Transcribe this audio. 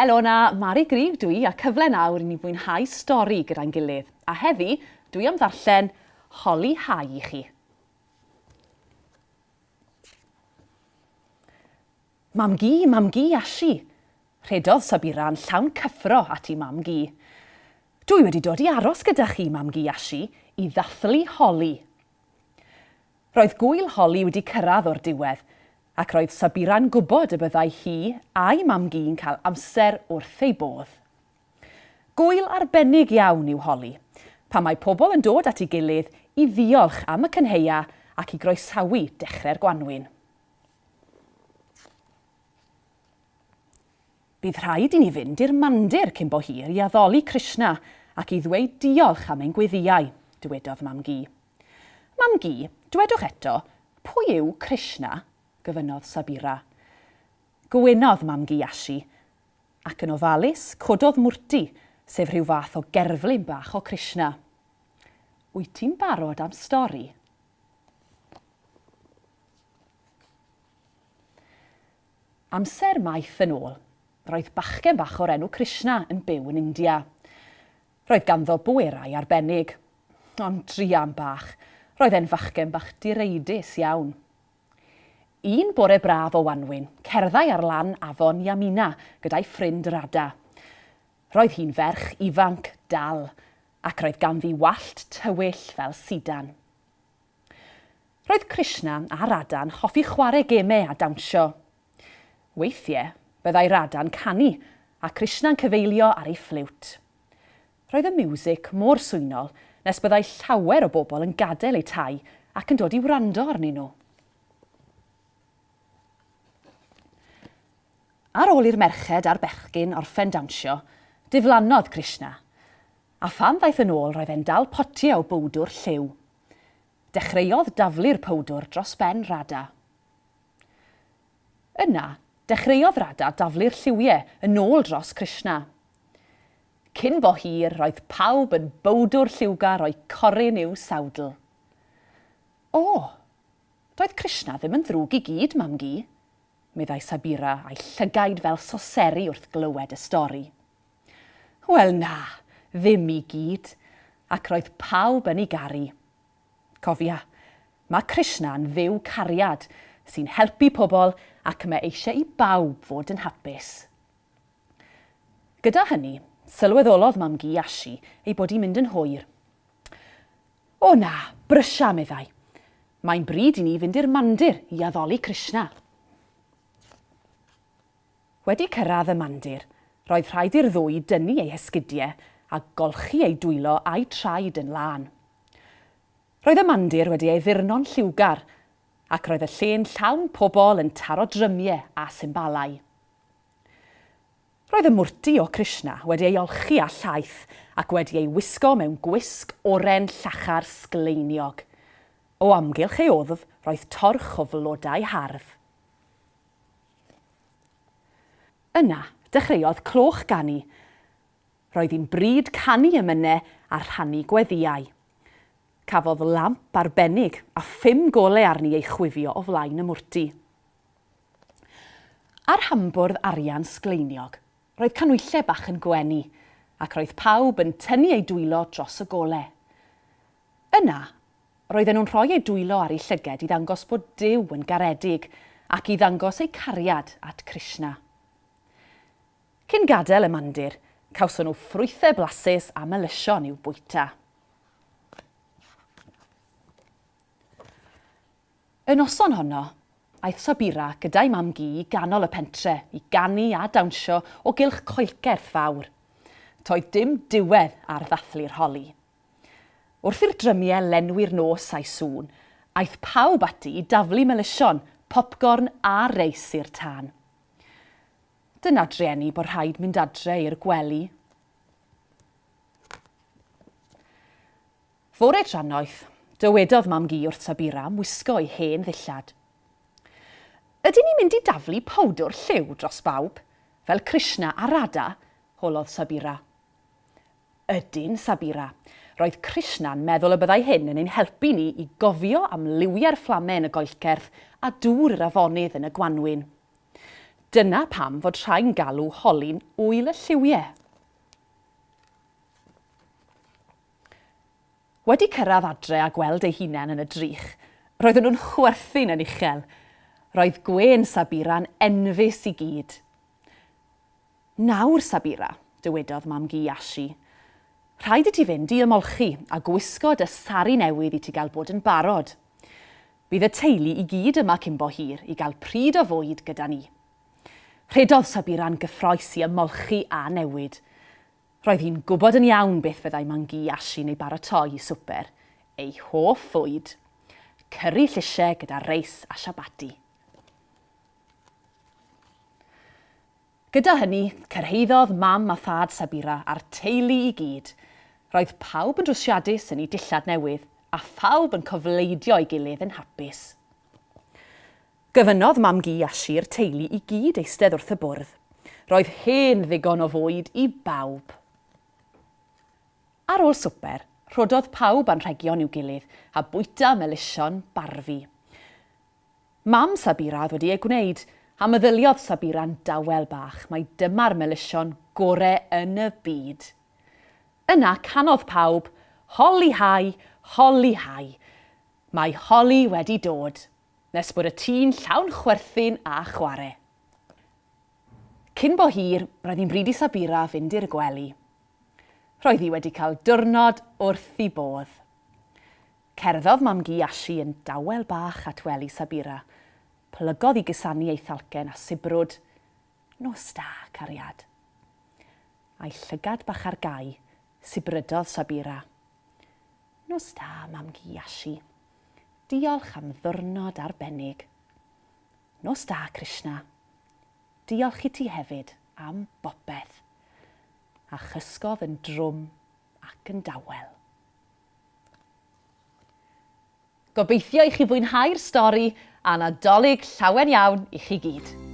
Helo na, Mari Gryf dwi a cyfle nawr i ni fwynhau stori gyda'n gilydd. A heddi, dwi am ddarllen Holi Hau i chi. Mam gi Ashi. Rhedodd Sabira'n llawn cyffro at I mam gi. Dwi wedi dod I aros gyda chi, mam gi Ashi, I ddathlu holi. Roedd gwyl holi wedi cyrraedd o'r diwedd, ac roedd Sabira'n gwybod y byddai hi a'i mam gi'n cael amser wrth ei bodd. Gwyl arbennig iawn yw holi, pan mae pobl yn dod at ei gilydd I ddiolch am y cynheia ac I groesawu dechrau'r Gwanwyn. Bydd rhaid I ni fynd i'r mandir cyn bo hir I addoli Krishna ac I ddweud diolch am ein gweddiau, dywedodd mam gi. Mam gi, dwedwch eto, pwy yw Krishna? Gyfynodd Sabira. Gwenodd mam gi Ashi, ac yn ofalus cododd mwrti, sef rhyw fath o gerflun bach o Krishna. Wyt ti'n barod am stori? Amser maith yn ôl, roedd bachgen bach o'r enw Krishna yn byw yn India. Roedd ganddo bwerau arbennig, ond drian bach, roedd e'n fachgen bach direidus iawn. Un bore braf o Wanwyn, cerddai ar lan afon Yamuna gyda'i ffrind Rada. Roedd hi'n ferch ifanc dal, ac roedd ganddi wallt tywyll fel sidan. Roedd Krishna a Rada'n hoffi chwarae gemau a dawnsio. Weithiau, byddai Rada'n canu, a Krishna'n cyfeilio ar ei ffliwt. Roedd y miwsig mor swynol, nes byddai llawer o bobl yn gadael eu tai ac yn dod I wrando arnyn nhw. Ar ôl i'r merched a'r bechgyn orffen dawnsio, diflannodd Krishna, a phan ddaeth yn ôl roedd e'n dal potiau o bowdwr lliw. Dechreuodd daflu'r powdwr dros ben Rada. Yna, dechreuodd Rada daflu'r lliwiau yn ôl dros Krishna. Cyn bo hir, roedd pawb yn bowdwr lliwgar o'i coryn i'w sawdl. O, doedd Krishna ddim yn ddrwg I gyd, mam gi, meddai Sabira a'i llygaid fel soseri wrth glywed y stori. Wel na, ddim I gyd, ac roedd pawb yn ei garu. Cofia, mae Krishna'n dduw cariad sy'n helpu pobl ac mae eisiau I bawb fod yn hapus. Gyda hynny, sylweddolodd mam gi Ashi ei bod I'n mynd yn hwyr. O na, brysia meddai. Mae'n bryd I ni fynd i'r mandir I addoli Krishna. Wedi cyrraedd y mandir, roedd rhaid i'r ddwy dynnu ei hesgidiau a golchi ei dwylo a'i traed yn lan. Roedd y mandir wedi ei ddurno'n lliwgar, ac roedd y lle'n llawn pobl yn taro drymiau a symbalau. Roedd y mwrti o Krishna wedi ei olchi a llaeth ac wedi ei wisgo mewn gwisg oren llachar sgleiniog. O amgylch ei oddf roedd torch o flodau hardd. Yna, dechreuodd cloch ganu. Roedd hi'n bryd canu emynau a rhannu gweddiau. Cafodd lamp arbennig a 5 golau arni ei chwifio o flaen y mwrti. Ar hambwrdd arian sgleiniog, roedd canwyllau bach yn gwenu, ac roedd pawb yn tynnu ei dwylo dros y golau. Yna, roedden nhw'n rhoi ei dwylo ar ei llyged I ddangos bod Duw yn garedig ac I ddangos ei cariad at Krishna. Cyn gadael y mandir, cawson nhw ffrwythau blasus a melysion i'w bwyta. Y noson honno, aeth Sabira gyda'i mam gi I ganol y pentre I ganu a dawnsio o gylch coelgerth fawr. Toedd dim diwedd ar ddathlu'r holi. Wrth i'r drymiau lenwi'r nos a'i sŵn, aeth pawb ati I daflu melysion, popcorn a reis i'r tân. Dyna drieni bod rhaid mynd adre i'r gwely. Fore trannoeth, dywedodd mam gi wrth Sabira am wisgo ei hen ddillad. Ydyn ni'n mynd I daflu powdwr lliw dros bawb, fel Krishna a Rada, holodd Sabira. Ydyn, Sabira. Roedd Krishna'n meddwl y byddai hyn yn ein helpu ni I gofio am liwiau'r fflamau yn y goelcerth a dŵr yr afonydd yn y Gwanwyn. Dyna pam fod rhai'n galw holi'n ŵyl y lliwiau. Wedi cyrraedd adre a gweld ei hunain yn y drych, roedden nhw'n chwerthu'n yn uchel. Roedd gwên Sabira'n enfys i gyd. Nawr, Sabira, dywedodd mam gi Iashi. Rhaid i ti fynd i ymolchi a gwisgo dy sari newydd i ti gael bod yn barod. Bydd y teulu i gyd yma cyn bo hir i gael pryd o fwyd gyda ni. Rhedodd Sabira'n gyffroes i ymolchi a newid. Roedd hi'n gwybod yn iawn beth fyddai mam gi Iashi neu baratoi i swper. Ei hoff fwyd. Cyrri llysiau gyda reis a siabati. Gyda hynny, cyrhaeddodd mam a thad Sabira a'r teulu i gyd. Roedd pawb yn drwsiadus yn ei dillad newydd a phawb yn cofleidio ei gilydd yn hapus. Gyfynodd mam gi Iashi'r teulu i gyd eistedd wrth y bwrdd. Roedd hen ddigon o fwyd i bawb. Ar ôl swper, rhododd pawb anrhegion i'w gilydd a bwyta melision barfi. Mam Sabira oedd wedi ei gwneud, a meddyliodd Sabira'n dawel bach mae dyma'r melision gorau yn y byd. Yna canodd pawb, holi hai, holi hai. Mae holi wedi dod, nes bod y tŷ'n llawn chwerthin a chwarae. Cyn bo hir, roedd hi'n bryd i Sabira fynd i'r gwely. Roedd hi wedi cael diwrnod wrth i bodd. Cerddodd mam gi Iashi yn dawel bach at wely Sabira. Plygodd i gysanu ei thalcen a sibrwd, nos da, cariad. A'i llygad bach ar gau, sibrydodd Sabira. Nos da, mam gi Iashi. Diolch am ddiwrnod arbennig. Nos da, Krishna. Diolch i ti hefyd am bopeth. A chysgodd yn drwm ac yn dawel. Gobeithio i chi fwynhau'r stori a nadolig llawen iawn i chi gyd.